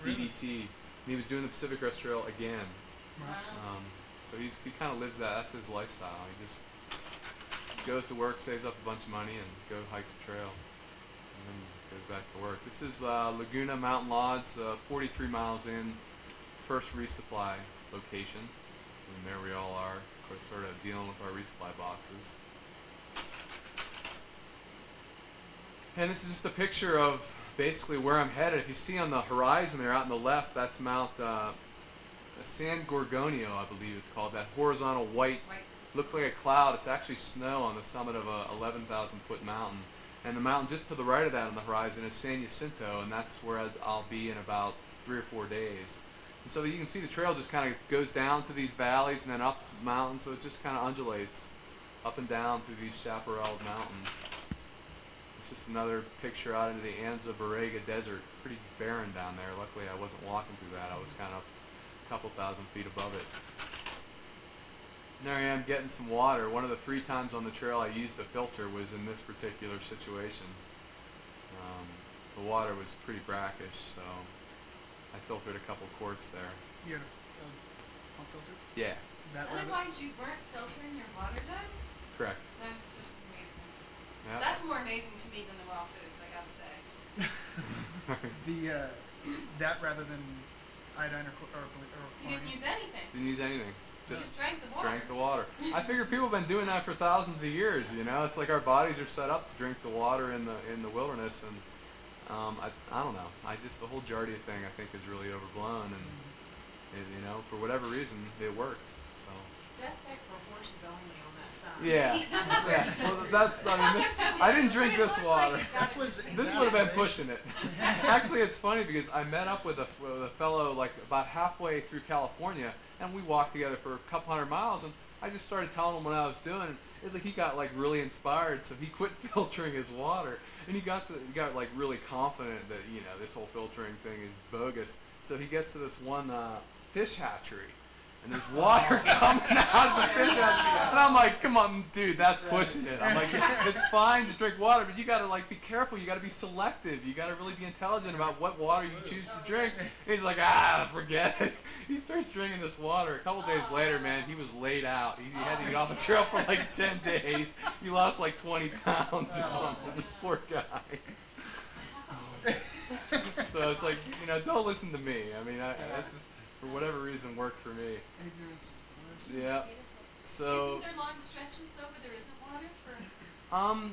PDT. And he was doing the Pacific Crest Trail again. Wow. So he kind of lives that. That's his lifestyle. He just goes to work, saves up a bunch of money, and hikes the trail, and then goes back to work. This is Laguna Mountain Lodge, 43 miles in, first resupply location, and there we all are, sort of dealing with our resupply boxes. And this is just a picture of basically where I'm headed. If you see on the horizon there, out on the left, that's Mount San Gorgonio, I believe it's called. That horizontal white. Looks like a cloud. It's actually snow on the summit of a 11,000 foot mountain. And the mountain just to the right of that on the horizon is San Jacinto, and that's where I'll be in about 3 or 4 days. And so you can see the trail just kind of goes down to these valleys and then up mountains, so it just kind of undulates up and down through these chaparral mountains. It's just another picture out into the Anza Borrega Desert. Pretty barren down there. Luckily I wasn't walking through that. I was kind of a couple thousand feet above it. And there I am getting some water. One of the 3 times on the trail I used a filter was in this particular situation. The water was pretty brackish, so I filtered a couple quarts there. You had a pump filter? Yeah. Otherwise you weren't filtering your water down? Correct. That's just amazing. Yeah. That's more amazing to me than the raw foods, I gotta say. That rather than iodine or You chlorine? didn't use anything. Didn't use anything. Just drank the water. Drank the water. I figure people have been doing that for thousands of years. You know, it's like our bodies are set up to drink the water in the wilderness, and I don't know. The whole Giardia thing I think is really overblown, and you know, for whatever reason it worked. So. That's like for horses only on that side. Yeah. Well, I didn't drink this water. This would have been pushing it. Actually, it's funny because I met up with a fellow like about halfway through California, and we walked together for a couple hundred miles, and I just started telling him what I was doing. He got like really inspired, so he quit filtering his water, and he got like really confident that, you know, this whole filtering thing is bogus. So he gets to this one fish hatchery, and there's water coming out of the fish hatchery, and I'm like, come on, dude, that's pushing it. I'm like, it's fine to drink water, but you gotta like be careful. You gotta be selective. You gotta really be intelligent about what water you choose to drink. And he's like, forget it. He starts drinking this water. A couple days later, man, he was laid out. He had to get off the trail for like 10 days. He lost like 20 pounds or something. Poor guy. So it's like, you know, don't listen to me. I mean, that's just, for whatever reason, worked for me. Ignorance is bliss. Yeah. So. Isn't there long stretches though where there isn't water for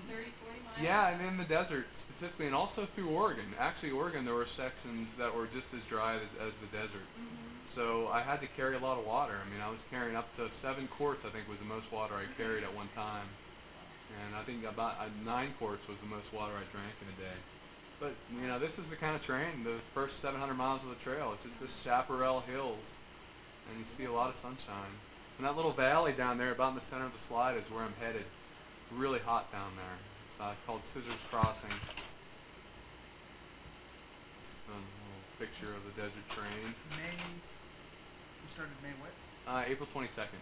30, 40 miles? Yeah, and in the desert specifically, and also through Oregon. Actually, Oregon, there were sections that were just as dry as the desert. So I had to carry a lot of water. I mean, I was carrying up to 7 quarts, I think, was the most water I carried at one time. And I think about 9 quarts was the most water I drank in a day. But, you know, this is the kind of terrain, the first 700 miles of the trail. It's just this chaparral hills, and you see a lot of sunshine. And that little valley down there, about in the center of the slide, is where I'm headed. Really hot down there. It's called Scissors Crossing. It's a little picture of the desert terrain. You started May what? April 22nd.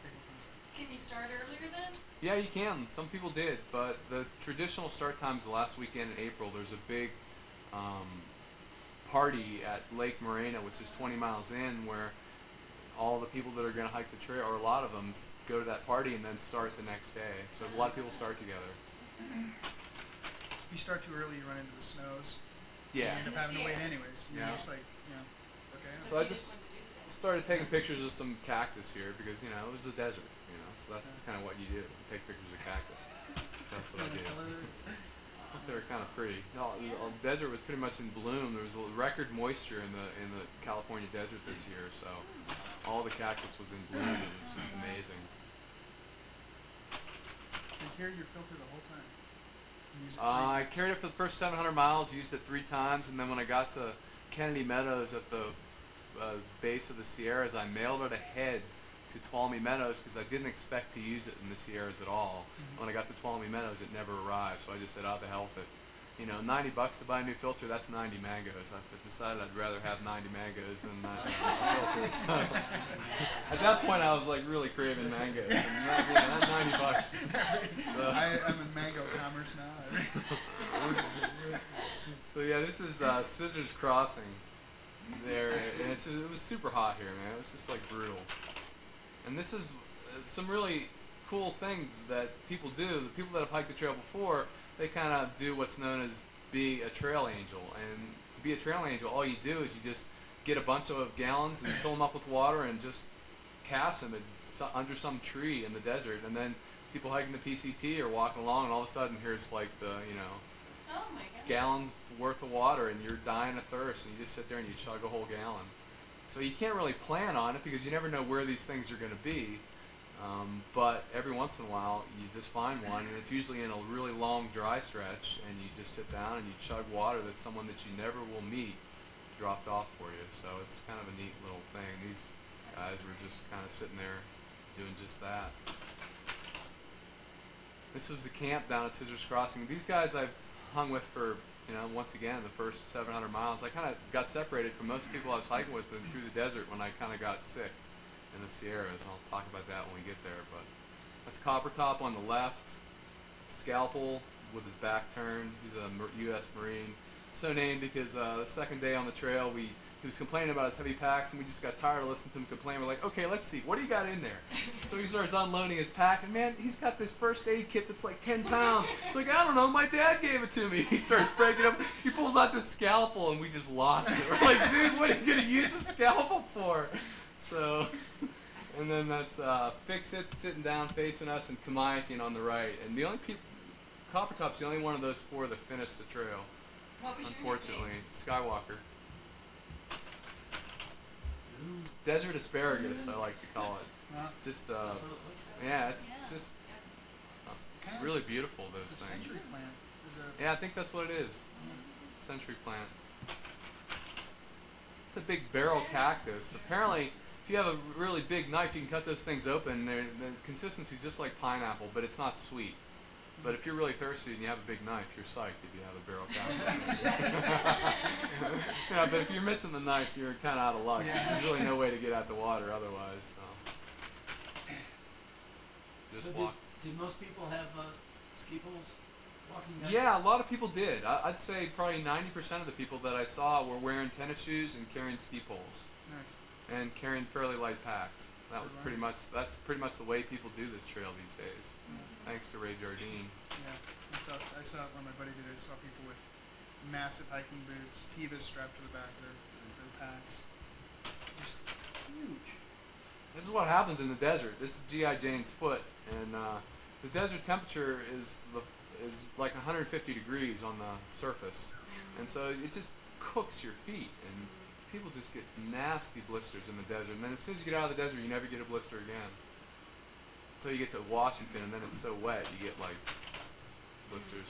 Can you start earlier then? Yeah, you can. Some people did, but the traditional start time is the last weekend in April. There's a big party at Lake Morena, which is 20 miles in, where all the people that are going to hike the trail, or a lot of them, go to that party and then start the next day. So a lot of people start together. If you start too early, you run into the snows. Yeah. You end up having to wait anyways. You're Yeah. just like, you know, okay. So I just started taking pictures of some cactus here because, you know, it was a desert, you know, so that's kind of what you do. You take pictures of cactus. So that's what I did. I thought they were kind of pretty. No, the desert was pretty much in bloom. There was a record moisture in the California desert this year, so all the cactus was in bloom. It was just amazing. You carried your filter the whole time? You use it I carried it for the first 700 miles, used it 3 times, and then when I got to Kennedy Meadows at the base of the Sierras, I mailed it ahead to Tuolumne Meadows because I didn't expect to use it in the Sierras at all. When I got to Tuolumne Meadows, it never arrived, so I just said, oh, the hell with it. You know, $90 to buy a new filter, that's 90 mangoes. I decided I'd rather have 90 mangoes than a filter. So at that point, I was like really craving mangoes. And that $90. So. I'm in mango commerce now. So yeah, this is Scissors Crossing. there, and it was super hot here, man. It was just like brutal. And this is some really cool thing that people do. The people that have hiked the trail before, they kind of do what's known as be a trail angel. And to be a trail angel, all you do is you just get a bunch of gallons and fill them up with water and just cast them under some tree in the desert. And then people hiking the PCT are walking along, and all of a sudden here's like the, Oh my God. gallons worth of water, and you're dying of thirst, and you just sit there and you chug a whole gallon. So you can't really plan on it because you never know where these things are going to be. But every once in a while, you just find one, and it's usually in a really long dry stretch, and you just sit down and you chug water that someone that you never will meet dropped off for you. So it's kind of a neat little thing. These guys were just kind of sitting there doing just that. This was the camp down at Scissors Crossing. These guys I've hung with for, once again, the first 700 miles. I kind of got separated from most people I was hiking with through the desert when I kind of got sick in the Sierras. I'll talk about that when we get there. But that's Coppertop on the left, Scalpel with his back turned. He's a U.S. Marine. So named because the second day on the trail, he was complaining about his heavy packs, and we just got tired of listening to him complain. We're like, okay, let's see, what do you got in there? So he starts unloading his pack, and man, he's got this first aid kit that's like 10 pounds. It's like, I don't know, my dad gave it to me. He starts breaking up. He pulls out this scalpel, and we just lost it. We're like, dude, what are you going to use the scalpel for? So, and then that's Fix It sitting down facing us, and Kamayakin on the right. And the only people, Coppertop's the only one of those four that finished the trail. What was your Unfortunately, Skywalker. Desert asparagus, I like to call it. Just, That's what it looks like. yeah, it's Yeah. just It's kind of really beautiful, those it's a things. century plant. There's a, Yeah, I think that's what it is. Century plant. It's a big barrel cactus. Apparently, if you have a really big knife, you can cut those things open. The consistency is just like pineapple, but it's not sweet. But if you're really thirsty and you have a big knife, you're psyched if you have a barrel cactus. Yeah, but if you're missing the knife, you're kind of out of luck. Yeah. There's really no way to get out the water otherwise. So. Just So walk. did most people have ski poles walking down? Yeah, a lot of people did. I'd say probably 90% of the people that I saw were wearing tennis shoes and carrying ski poles nice. and carrying fairly light packs. That's pretty much the way people do this trail these days. Thanks to Ray Jardine. Yeah, I saw it when my buddy did it. I saw people with massive hiking boots, Tevas strapped to the back of their packs. Just huge. This is what happens in the desert. This is G.I. Jane's foot, and the desert temperature is like 150 degrees on the surface, and so it just cooks your feet, and people just get nasty blisters in the desert. And then as soon as you get out of the desert, you never get a blister again. Until you get to Washington, and then it's so wet, you get like blisters.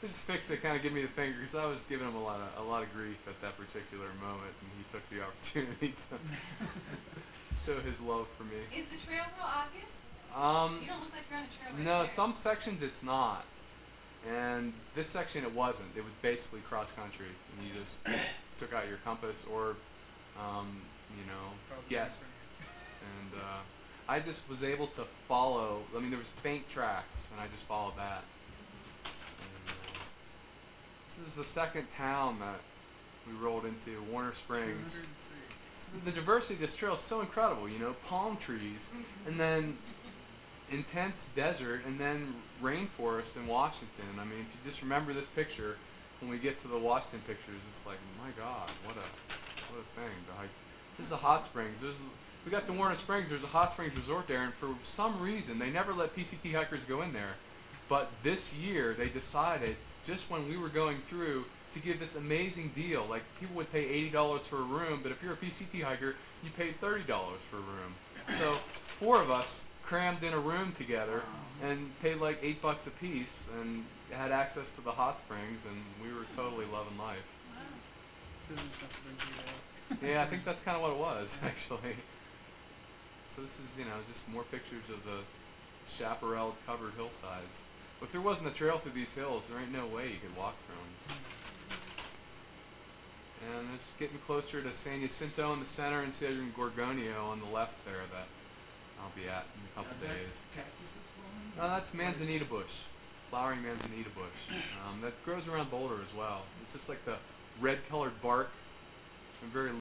This is Fix It kind of give me the finger because I was giving him a lot of grief at that particular moment, and he took the opportunity to show his love for me. Is the trail real obvious? You don't look like you're on a trail right No, there. some sections it's not, and this section it wasn't. It was basically cross country, and you just took out your compass or, Probably guess. different. And I just was able to follow. I mean, there was faint tracks, and I just followed that. And, this is the second town that we rolled into, Warner Springs. 203. The diversity of this trail is so incredible. Palm trees, and then intense desert, and then rainforest in Washington. I mean, if you just remember this picture, when we get to the Washington pictures, it's like, my God, what a thing to hike. This is the hot springs. We got to Warner Springs. There's a hot springs resort there, and for some reason, they never let PCT hikers go in there. But this year, they decided, just when we were going through, to give this amazing deal. Like, people would pay $80 for a room, but if you're a PCT hiker, you paid $30 for a room. So 4 of us crammed in a room together and paid like $8 a piece and had access to the hot springs, and we were totally loving life. Business must have been pretty well. Yeah, I think that's kind of what it was, actually. So this is, just more pictures of the chaparral covered hillsides. If there wasn't a trail through these hills, there ain't no way you could walk through them. And it's getting closer to San Jacinto in the center and San Gorgonio on the left there that I'll be at in a couple Is that days. cactuses blowing? No, that's manzanita bush, flowering manzanita bush. That grows around Boulder as well. It's just like the red colored bark and very